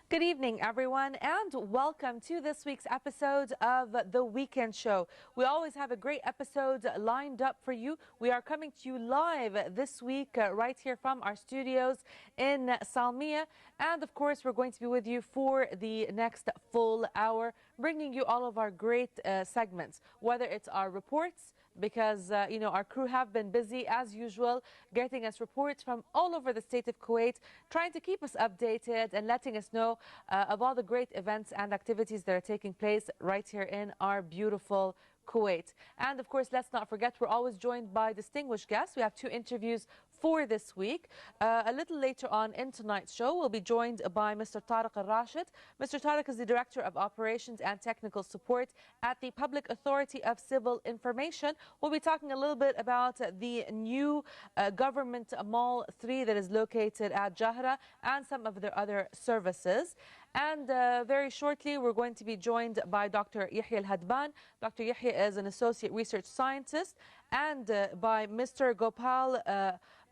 Good evening, everyone, and welcome to this week's episode of The Weekend Show. We always have a great episode lined up for you. We are coming to you live this week right here from our studios in Salmiya. And, of course, we're going to be with you for the next full hour, bringing you all of our great segments, whether it's our reports, because, our crew have been busy, as usual, getting us reports from all over the state of Kuwait, trying to keep us updated and letting us know of all the great events and activities that are taking place right here in our beautiful Kuwait. And, of course, let's not forget, we're always joined by distinguished guests. We have two interviews for this week. A little later on in tonight's show, we'll be joined by Mr. Tariq Al-Rashid. Mr. Tariq is the Director of Operations and Technical Support at the Public Authority of Civil Information. We'll be talking a little bit about the new Government Mall 3 that is located at Jahra and some of their other services. And very shortly, we're going to be joined by Dr. Yehya Al-Hadban. Dr. Yehya is an Associate Research Scientist, and by Mr. Gopal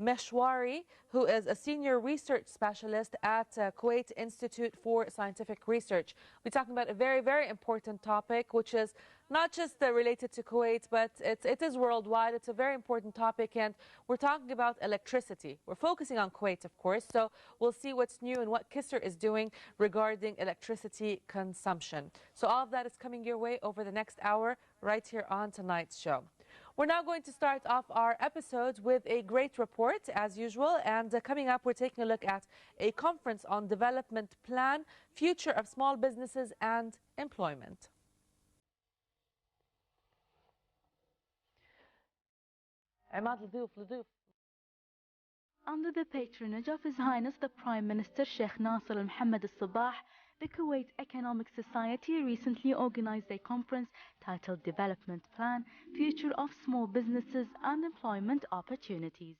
Maheshwari, who is a Senior Research Specialist at Kuwait Institute for Scientific Research. We're talking about a very, very important topic, which is not just related to Kuwait, but it is worldwide. It's a very important topic, and we're talking about electricity. We're focusing on Kuwait, of course, so we'll see what's new and what Kisr is doing regarding electricity consumption. So all of that is coming your way over the next hour right here on tonight's show. We're now going to start off our episodes with a great report, as usual, and coming up, we're taking a look at a conference on development plan, future of small businesses and employment. Under the patronage of His Highness the Prime Minister Sheikh Nasser Al-Mohammed Al-Sabah, the Kuwait Economic Society recently organized a conference titled Development Plan, Future of Small Businesses and Employment Opportunities.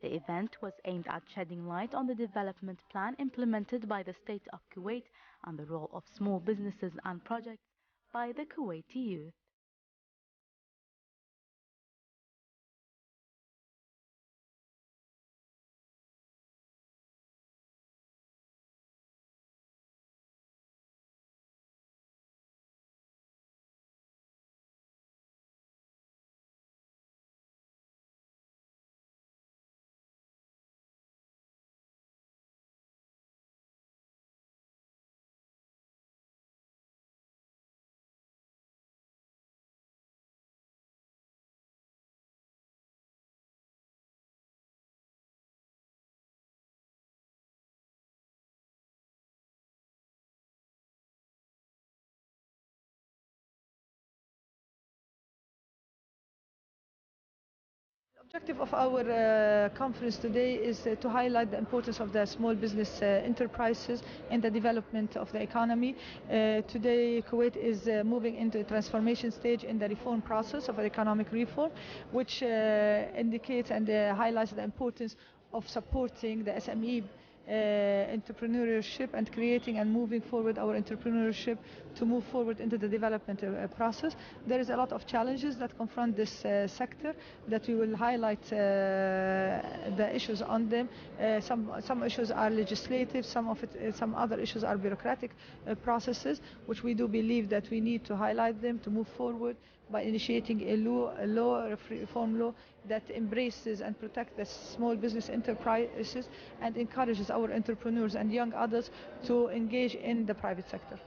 The event was aimed at shedding light on the development plan implemented by the state of Kuwait and the role of small businesses and projects by the Kuwaiti youth. The objective of our conference today is to highlight the importance of the small business enterprises in the development of the economy. Today, Kuwait is moving into a transformation stage in the reform process of economic reform, which indicates and highlights the importance of supporting the SME entrepreneurship and creating and moving forward our entrepreneurship to move forward into the development process. There is a lot of challenges that confront this sector that we will highlight the issues on them. Some issues are legislative, some other issues are bureaucratic processes, which we do believe that we need to highlight them to move forward by initiating a reform law that embraces and protects the small business enterprises and encourages our entrepreneurs and young adults to engage in the private sector.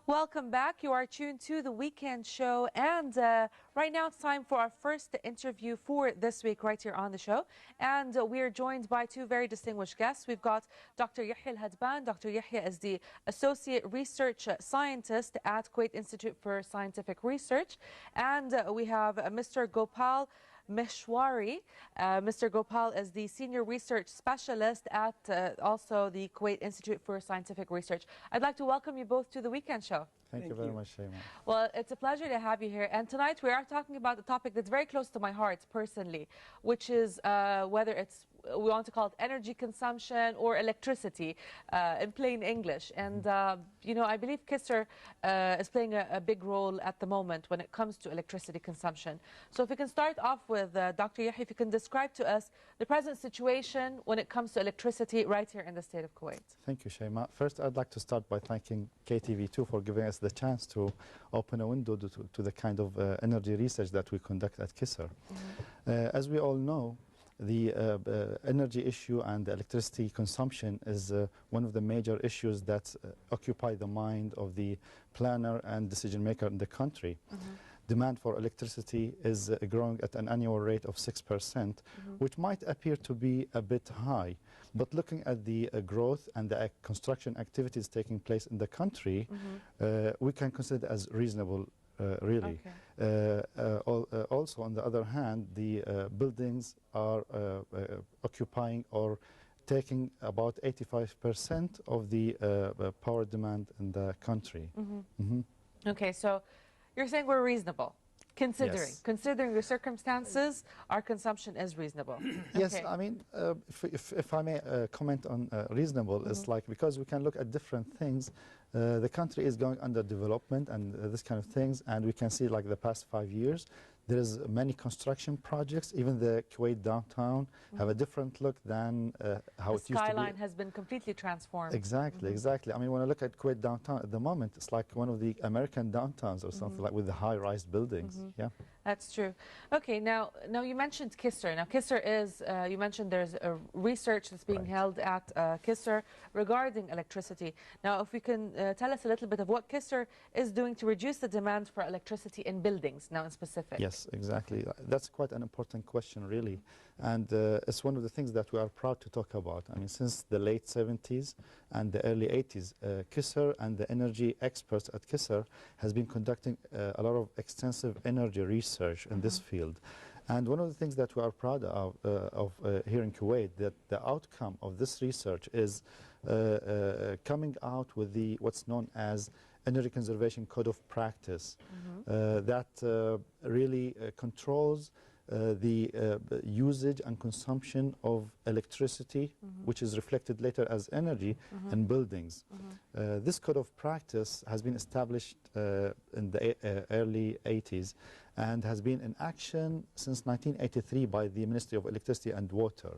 Welcome back. You are tuned to the weekend show, and right now it's time for our first interview for this week right here on the show. And we are joined by two very distinguished guests. We've got Dr. Yehya Al-Hadban. Dr. Yehya is the Associate Research Scientist at Kuwait Institute for Scientific Research. And we have Mr. Gopal Maheshwari. Mr. Gopal is the Senior Research Specialist at also the Kuwait Institute for Scientific Research. I'd like to welcome you both to the weekend show. Thank you very much, Shayma. Well, it's a pleasure to have you here. And tonight we are talking about a topic that's very close to my heart personally, which is whether it's, we want to call it energy consumption or electricity in plain English. And, you know, I believe Kisser is playing a big role at the moment when it comes to electricity consumption. So if we can start off with Dr. Yehya, if you can describe to us the present situation when it comes to electricity right here in the state of Kuwait. Thank you, Shayma. First, I'd like to start by thanking KTV2 for giving us the chance to open a window to the kind of energy research that we conduct at Kisser. As we all know, the energy issue and electricity consumption is one of the major issues that occupy the mind of the planner and decision maker in the country. Demand for electricity is growing at an annual rate of 6%, which might appear to be a bit high. But looking at the growth and the construction activities taking place in the country, we can consider as reasonable, really. Also, on the other hand, the buildings are occupying or taking about 85% of the power demand in the country. Okay, so you're saying we're reasonable, considering the circumstances, our consumption is reasonable. Yes, I mean, if I may comment on reasonable, it's like, because we can look at different things. The country is going under development and this kind of things, and we can see like the past 5 years, there is many construction projects. Even the Kuwait downtown have a different look than how it used to be. The skyline has been completely transformed. Exactly, exactly. I mean, when I look at Kuwait downtown at the moment, it's like one of the American downtowns or something, like with the high-rise buildings. Yeah, that's true. Okay, now you mentioned Kisser. Now Kisser is, you mentioned there's a research that's being held at Kisser regarding electricity. Now, if we can tell us a little bit of what Kisser is doing to reduce the demand for electricity in buildings, now in specific. Yes, exactly. That's quite an important question, really. And it's one of the things that we are proud to talk about. I mean, since the late 70s and the early 80s, Kisser and the energy experts at Kisser has been conducting a lot of extensive energy research in this field. And one of the things that we are proud of here in Kuwait, that the outcome of this research is coming out with the what's known as Energy Conservation Code of Practice that really controls the usage and consumption of electricity, which is reflected later as energy in buildings. This code of practice has been established in the early 80s and has been in action since 1983 by the Ministry of Electricity and Water.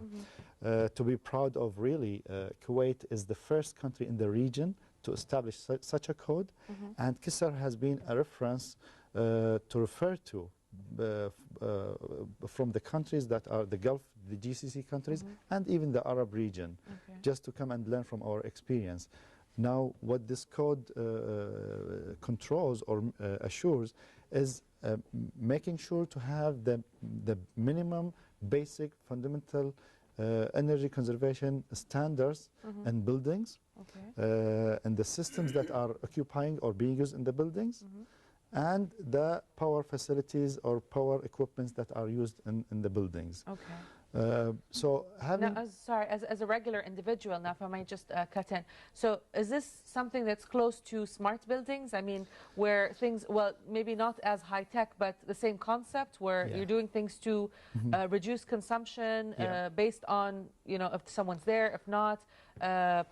To be proud of, really, Kuwait is the first country in the region to establish such a code, and Kisser has been a reference to refer to from the countries that are the Gulf, the GCC countries, and even the Arab region, just to come and learn from our experience. Now, what this code controls or assures is making sure to have the minimum basic fundamental energy conservation standards in buildings, and the systems that are occupying or being used in the buildings, and the power facilities or power equipments that are used in the buildings. So having... Now, sorry, as a regular individual, now if I might just cut in. So is this something that's close to smart buildings? I mean, where things, well, maybe not as high tech, but the same concept where you're doing things to reduce consumption based on, you know, if someone's there, if not,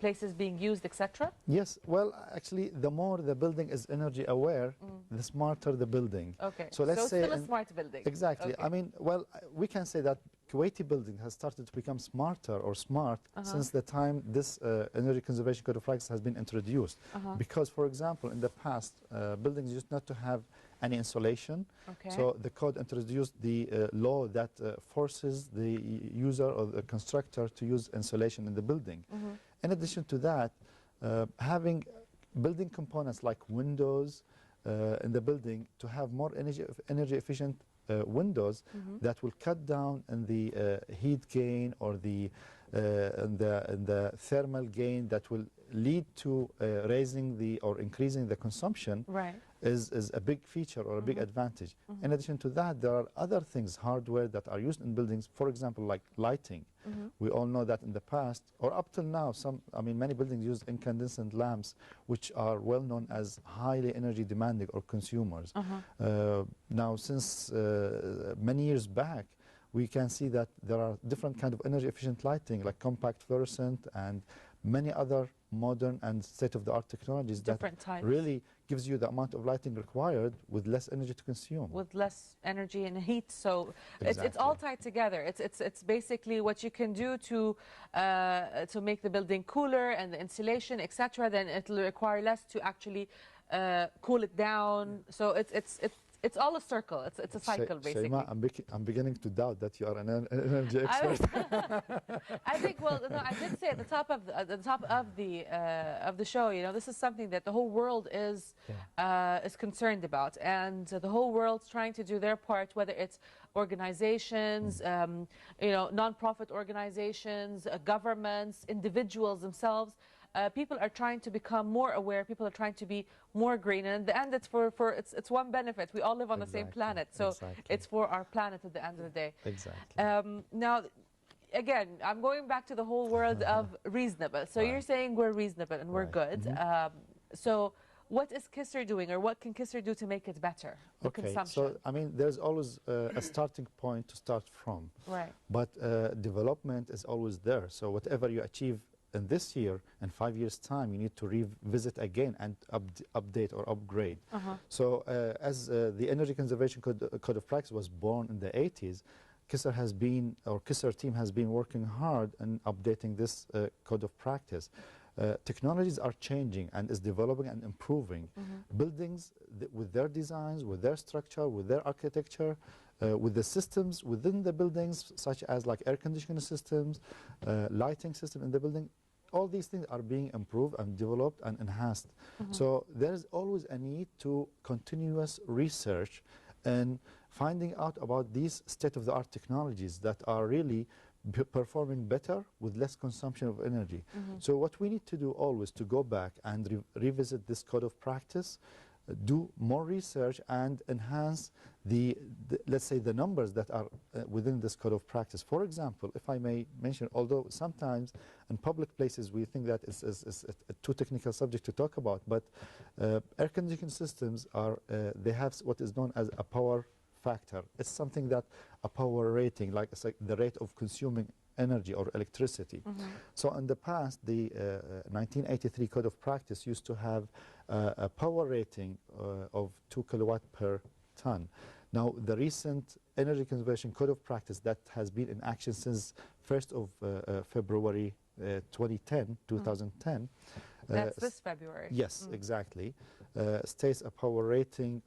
places being used, etc.? Yes, well, actually, the more the building is energy aware, the smarter the building. So let's say... still a smart building. Exactly. I mean, well, we can say that Kuwaiti building has started to become smarter or smart since the time this Energy Conservation Code of Practice has been introduced. Because, for example, in the past, buildings used not to have any insulation. So the code introduced the law that forces the user or the constructor to use insulation in the building. In addition to that, having building components like windows in the building to have more energy efficient windows that will cut down in the heat gain or the thermal gain that will lead to raising the or increasing the consumption is a big feature or a big advantage. In addition to that, there are other things, hardware that are used in buildings, for example, like lighting. We all know that in the past, or up till now, many buildings use incandescent lamps, which are well known as highly energy demanding or consumers. Now, since many years back, we can see that there are different kind of energy efficient lighting, like compact fluorescent and many other modern and state-of-the-art technologies that really gives you the amount of lighting required with less energy to consume. With less energy and heat, so it's all tied together. It's basically what you can do to make the building cooler and the insulation, etc. Then it'll require less to actually cool it down. So it's all a circle. It's a cycle, basically. Shaima, I'm beginning to doubt that you are an energy expert. I think. Well, no, I did say at the top of the show. You know, this is something that the whole world is concerned about, and the whole world's trying to do their part. Whether it's organizations, non-profit organizations, governments, individuals themselves. People are trying to become more aware. People are trying to be more green, and in the end, it's one benefit. We all live on the same planet, so it's for our planet at the end of the day. Exactly. Now, again, I'm going back to the whole world of reasonable. So you're saying we're reasonable and we're good. So what is Kisser doing, or what can Kisser do to make it better? The consumption. So there's always a starting point to start from. But development is always there. So whatever you achieve in this year, in 5 years' time, you need to revisit again and update or upgrade. So as the Energy Conservation Code of Practice was born in the 80s, Kisser team has been working hard in updating this code of practice. Technologies are changing and is developing and improving. Buildings, with their designs, with their structure, with their architecture, with the systems within the buildings, such as like air conditioning systems, lighting system in the building, all these things are being improved and developed and enhanced. So there's always a need to continuous research and finding out about these state-of-the-art technologies that are really performing better with less consumption of energy. So what we need to do always to go back and revisit this code of practice, do more research and enhance let's say the numbers that are within this code of practice. For example, if I may mention, although sometimes in public places we think that it's a too technical subject to talk about, but air conditioning systems they have what is known as a power factor. It's something that a power rating, like it's like the rate of consuming energy or electricity. So in the past, the 1983 Code of Practice used to have a power rating of 2 kilowatt per ton. Now, the recent Energy Conservation Code of Practice that has been in action since 1st of February 2010. That's this February. Yes, exactly. States a power rating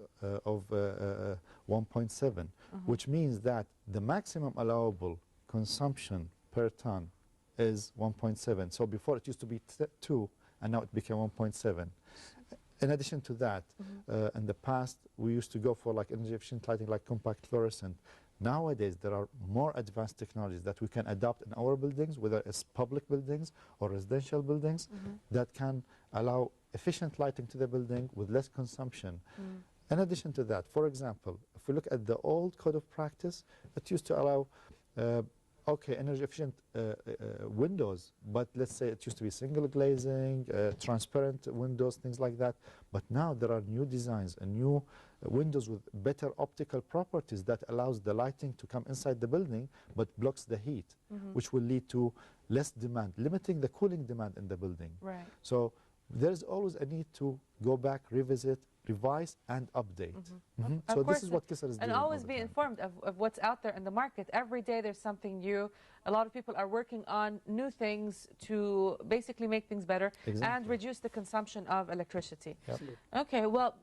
of 1.7, which means that the maximum allowable consumption per ton is 1.7. So before it used to be 2, and now it became 1.7. In addition to that, in the past, we used to go for like energy efficient lighting, like compact fluorescent. Nowadays, there are more advanced technologies that we can adopt in our buildings, whether it's public buildings or residential buildings, that can allow efficient lighting to the building with less consumption. In addition to that, for example, if we look at the old code of practice, it used to allow energy efficient windows, but let's say it used to be single glazing, transparent windows, things like that. But now there are new designs and new windows with better optical properties that allows the lighting to come inside the building but blocks the heat, which will lead to less demand, limiting the cooling demand in the building. So there's always a need to go back, revisit, revise and update. So this is what Kisser is doing. And always be informed of what's out there in the market. Every day there's something new. A lot of people are working on new things to basically make things better and reduce the consumption of electricity. Okay, well,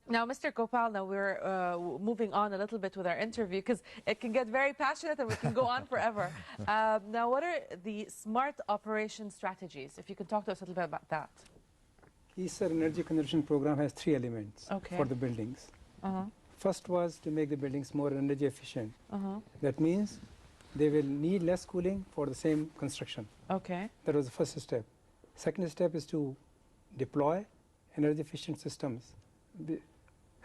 now, Mr. Gopal, now we're moving on a little bit with our interview because it can get very passionate and we can go on forever. Now, what are the smart operation strategies? If you can talk to us a little bit about that. KISAR energy conversion program has 3 elements Okay. for the buildings. Uh-huh. First was to make the buildings more energy efficient. Uh-huh. That means they will need less cooling for the same construction. Okay. That was the first step. Second step is to deploy energy efficient systems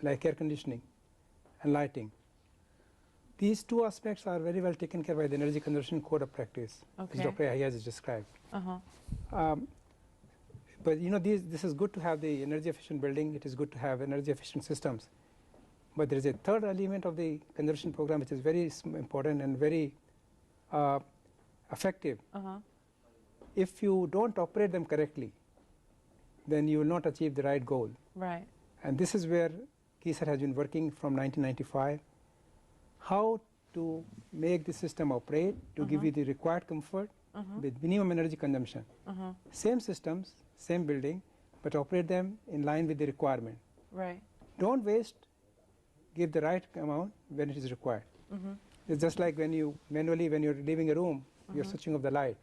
like air conditioning and lighting. These 2 aspects are very well taken care by the energy conversion code of practice, Okay. as Dr. Yehya has described. Uh-huh. But you know, this is good to have the energy efficient building. It is good to have energy efficient systems. But there is a third element of the conversion program which is very important and very effective. Uh-huh. If you don't operate them correctly, then you will not achieve the right goal. Right. And this is where KISAR has been working from 1995. How to make the system operate to give you the required comfort with minimum energy consumption. Same systems, same building, but operate them in line with the requirement. Right. Don't waste, give the right amount when it is required. It's just like when you manually, when you're leaving a room, you're switching off the light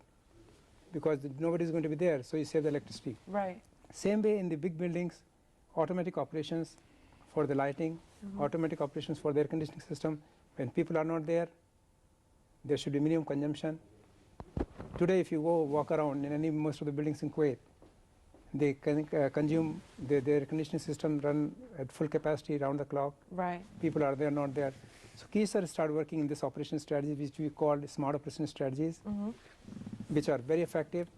because nobody is going to be there, so you save the electricity. Right. Same way in the big buildings, automatic operations for the lighting, automatic operations for the air conditioning system. When people are not there, there should be minimum consumption. Today, if you go walk around in most of the buildings in Kuwait, they can consume their air conditioning system run at full capacity around the clock. Right. People are there, not there. So KISAR started working in this operation strategy, which we call smart operation strategies, which are very effective.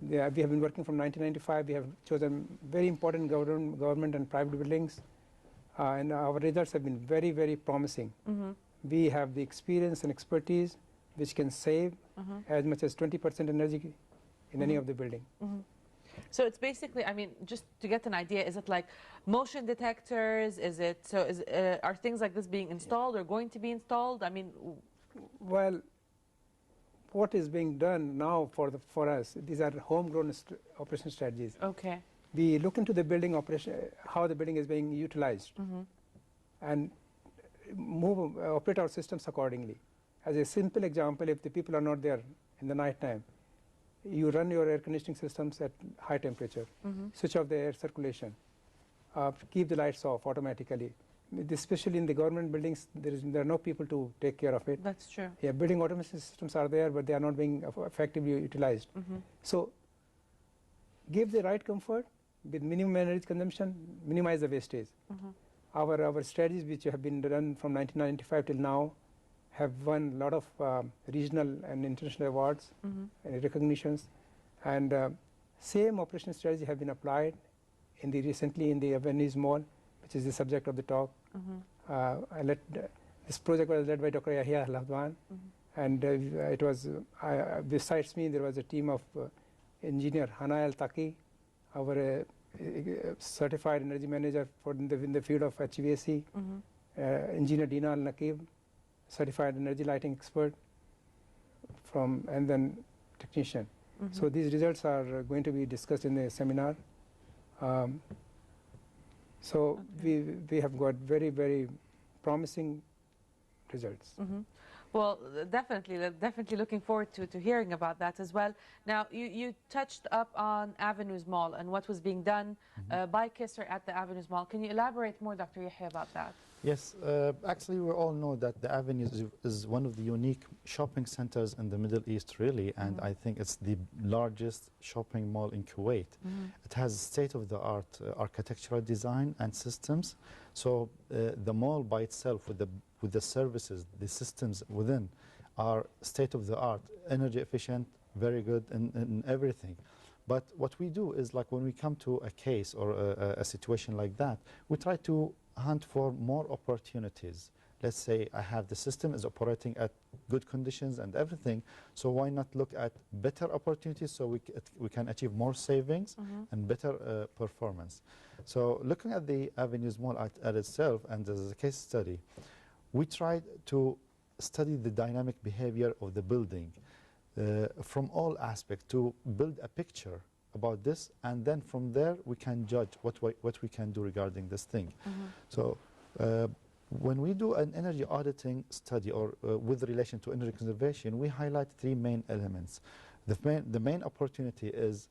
We have been working from 1995. We have chosen very important government and private buildings, and our results have been very, very promising. We have the experience and expertise which can save as much as 20% energy in any of the building. So it's basically, I mean, just to get an idea, is it like motion detectors? Is it, so is, are things like this being installed or going to be installed? I mean, well, what is being done now for us, these are homegrown operation strategies. okay. We look into the building operation, how the building is being utilized, and operate our systems accordingly. As a simple example, if the people are not there in the night time, you run your air conditioning systems at high temperature, switch off the air circulation, keep the lights off automatically. Especially in the government buildings, there are no people to take care of it. That's true. Yeah, building automation systems are there, but they are not being effectively utilized. So give the right comfort with minimum energy consumption, minimize the wastage. Our strategies, which have been done from 1995 till now, have won a lot of regional and international awards and recognitions. And same operation strategy have been applied recently in the Venice Mall, which is the subject of the talk. This project was led by Dr. Yehya Al-Hadban, and it was, besides me, there was a team of engineer Hana Al-Taki, our certified energy manager in the field of HVAC, engineer Dina Al-Nakib, certified energy lighting expert, and then technician. So these results are going to be discussed in the seminar. So we have got very, very promising results. Well, definitely looking forward to hearing about that as well. Now, you touched up on Avenues Mall and what was being done by KISAR at the Avenues Mall. Can you elaborate more, Dr. Yehya, about that? Yes, actually we all know that the Avenues is one of the unique shopping centers in the Middle East, really, and I think it's the largest shopping mall in Kuwait. It has state-of-the-art architectural design and systems. So the mall by itself, with the services, the systems within, are state-of-the-art, energy efficient, very good in everything. But what we do is, like, when we come to a case or a situation like that, we try to hunt for more opportunities. Let's say I have the system is operating at good conditions and everything, so why not look at better opportunities so we can achieve more savings and better performance. So looking at the Avenues Mall at itself, and as a case study, we tried to study the dynamic behavior of the building from all aspects to build a picture about this, and then from there we can judge what we can do regarding this thing. So when we do an energy auditing study or with relation to energy conservation, we highlight 3 main elements. The main opportunity is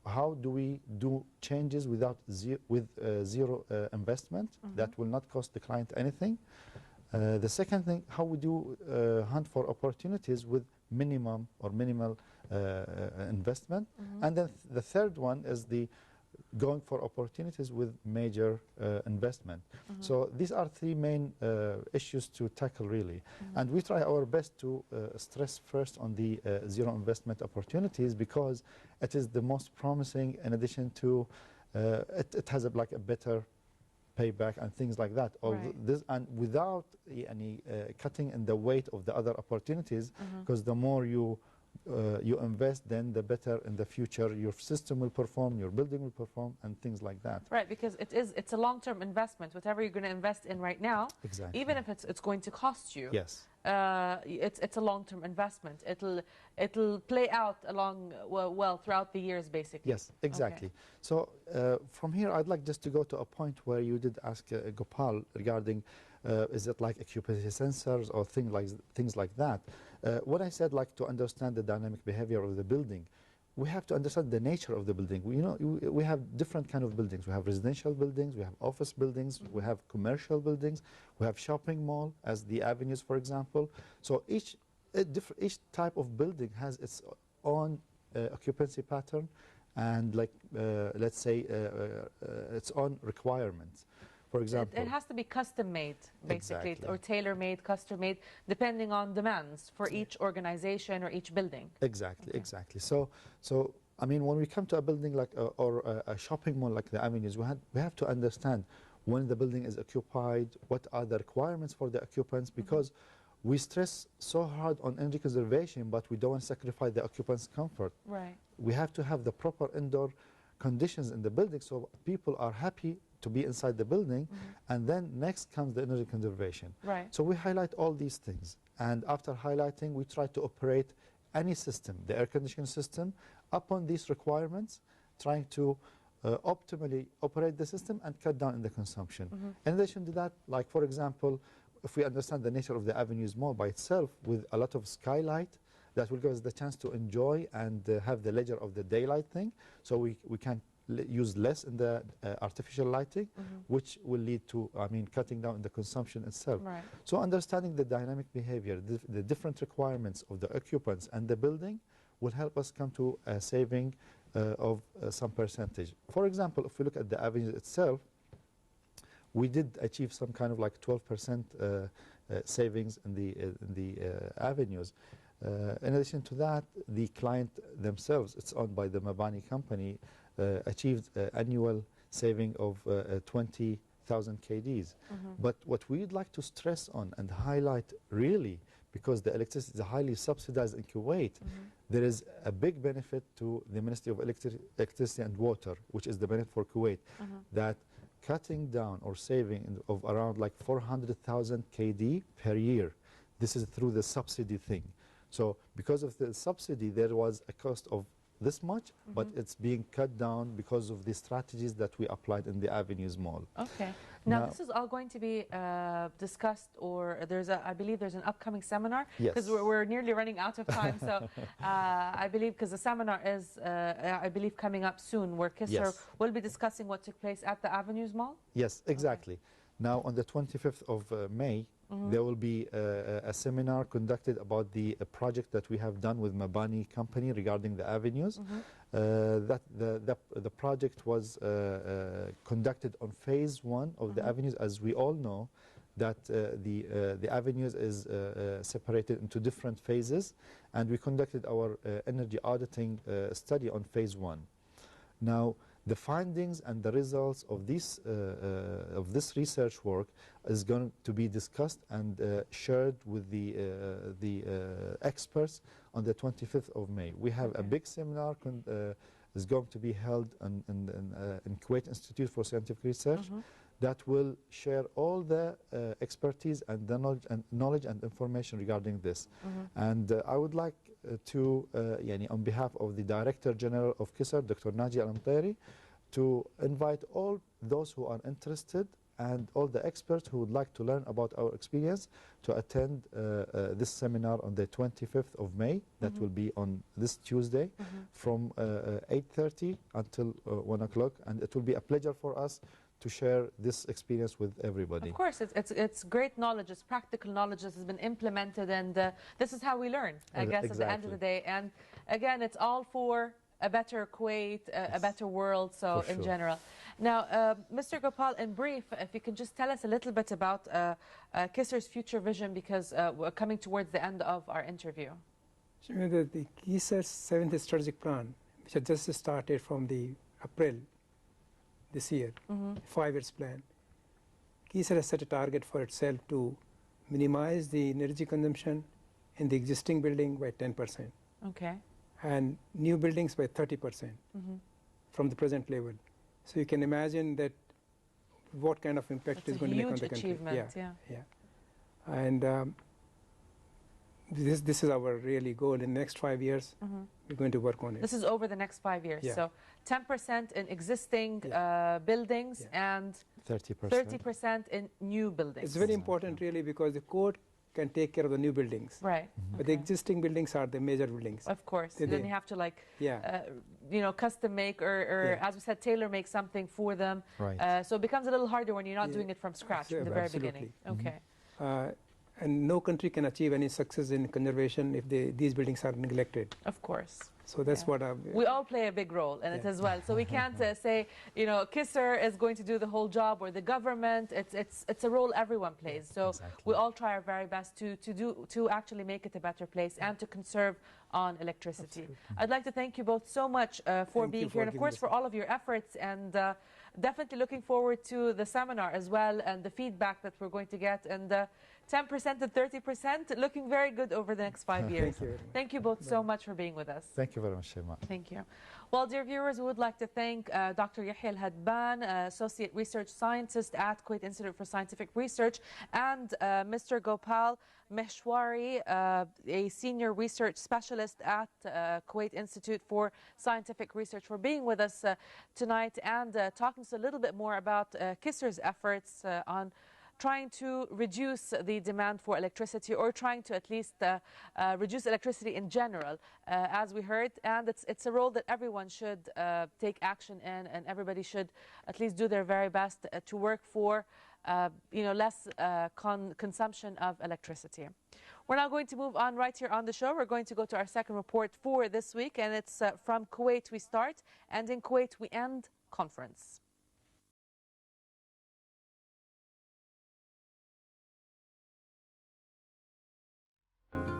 how do we do changes without zero investment that will not cost the client anything. The second thing, how we do hunt for opportunities with minimum or minimal investment. And then the third one is the going for opportunities with major investment. So these are three main issues to tackle really. And we try our best to stress first on the zero investment opportunities because it is the most promising, in addition to it has like a better payback and things like that. This, and without any cutting in the weight of the other opportunities, because the more you invest, then the better in the future your system will perform, your building will perform, and things like that. Right, because it's a long-term investment. Whatever you're going to invest in right now, even if it's going to cost you, yes, it's a long-term investment. It'll play out along well throughout the years, basically. Yes, exactly. Okay. So from here, I'd like just to go to a point where you did ask Gopal regarding is it like occupancy sensors or things like that. What I said, like to understand the dynamic behavior of the building, we have to understand the nature of the building. We have different kind of buildings. We have residential buildings, we have office buildings, we have commercial buildings, we have shopping mall as the avenues, for example. So each type of building has its own occupancy pattern and let's say its own requirements. For example, it has to be custom made, basically, exactly, or tailor made, custom made, depending on demands for each organization or each building. Exactly, exactly. So I mean, when we come to a building like or a shopping mall like the avenues, we have to understand when the building is occupied, what are the requirements for the occupants, because we stress so hard on energy conservation, but we don't want to sacrifice the occupants' comfort. Right. We have to have the proper indoor conditions in the building so people are happy to be inside the building, and then next comes the energy conservation. Right. So we highlight all these things, and after highlighting, we try to operate any system, the air conditioning system, upon these requirements, trying to optimally operate the system and cut down in the consumption. In addition to that, like for example, if we understand the nature of the avenues mall by itself with a lot of skylight, that will give us the chance to enjoy and have the leisure of the daylight thing, so we can use less in the artificial lighting, which will lead to, I mean, cutting down in the consumption itself. Right. So understanding the dynamic behavior, the different requirements of the occupants and the building will help us come to a saving of some percentage. For example, if we look at the avenue itself, we did achieve some kind of like 12% savings in the avenues. In addition to that, the client themselves, it's owned by the Mabani company, achieved annual saving of 20,000 KDs. But what we'd like to stress on and highlight really, because the electricity is highly subsidized in Kuwait, there is a big benefit to the Ministry of Electricity and Water, which is the benefit for Kuwait, that cutting down or saving of around like 400,000 KD per year. This is through the subsidy thing. So because of the subsidy, there was a cost of this much, but it's being cut down because of the strategies that we applied in the Avenues Mall. Okay. Now this is all going to be discussed, or I believe there's an upcoming seminar. Yes. Because we're nearly running out of time. So I believe, because the seminar is, I believe, coming up soon, where Kisser will be discussing what took place at the Avenues Mall. Yes, exactly. Okay. Now on the 25th of May, there will be a seminar conducted about the project that we have done with Mabani company regarding the avenues. That the project was conducted on phase 1 of the avenues. As we all know, that the avenues is separated into different phases, and we conducted our energy auditing study on phase 1. Now, the findings and the results of this research work is going to be discussed and shared with the experts on the 25th of May. We have a big seminar is going to be held in Kuwait Institute for Scientific Research that will share all the expertise and the knowledge and information regarding this. And I would like to, on behalf of the Director General of Kisser, Dr. Naji Al-Amtari, to invite all those who are interested and all the experts who would like to learn about our experience to attend this seminar on the 25th of May. That will be on this Tuesday from 8:30 until 1 o'clock, and it will be a pleasure for us to share this experience with everybody. Of course, it's great knowledge, it's practical knowledge that has been implemented, and this is how we learn, I guess, at the end of the day. And again, it's all for a better Kuwait, a better world, so in general. Now, Mr. Gopal, in brief, if you can just tell us a little bit about KISR's future vision, because we're coming towards the end of our interview. So, the KISR's 7th strategic plan, which had just started from the April this year, 5 years plan. KISR has set a target for itself to minimize the energy consumption in the existing building by 10%. Okay. And new buildings by 30% from the present level. So you can imagine that what kind of impact it's going to make on the country. Achievement, yeah. And this is our really goal. In the next 5 years, we're going to work on it. This is over the next 5 years. Yeah. So 10% in existing buildings and 30% in new buildings. It's very important, really, because the code can take care of the new buildings. Right. But the existing buildings are the major buildings. Of course. Then you have to, like, you know, custom make or as we said, tailor make something for them. Right. So it becomes a little harder when you're not doing it from scratch from the very beginning. Okay. And no country can achieve any success in conservation if these buildings are neglected. Of course. So that's what we all play a big role in it as well. So we can't say, you know, KISR is going to do the whole job, or the government. It's a role everyone plays. So we all try our very best to actually make it a better place and to conserve on electricity. I'd like to thank you both so much for being here, and of course for all of your efforts, and definitely looking forward to the seminar as well and the feedback that we're going to get, and 10% and 30% looking very good over the next 5 years. Thank you both so much for being with us. Thank you very much, Shema. Thank you. Well, dear viewers, we would like to thank Dr. Yehya Al-Hadban, Associate Research Scientist at Kuwait Institute for Scientific Research, and Mr. Gopal Maheshwari, a Senior Research Specialist at Kuwait Institute for Scientific Research, for being with us tonight and talking to us a little bit more about KISR's efforts on trying to reduce the demand for electricity, or trying to at least reduce electricity in general, as we heard. And it's a role that everyone should take action in, and everybody should at least do their very best to work for you know, less consumption of electricity. We're now going to move on right here on the show. We're going to go to our second report for this week, and it's from Kuwait we start, and in Kuwait we end conference.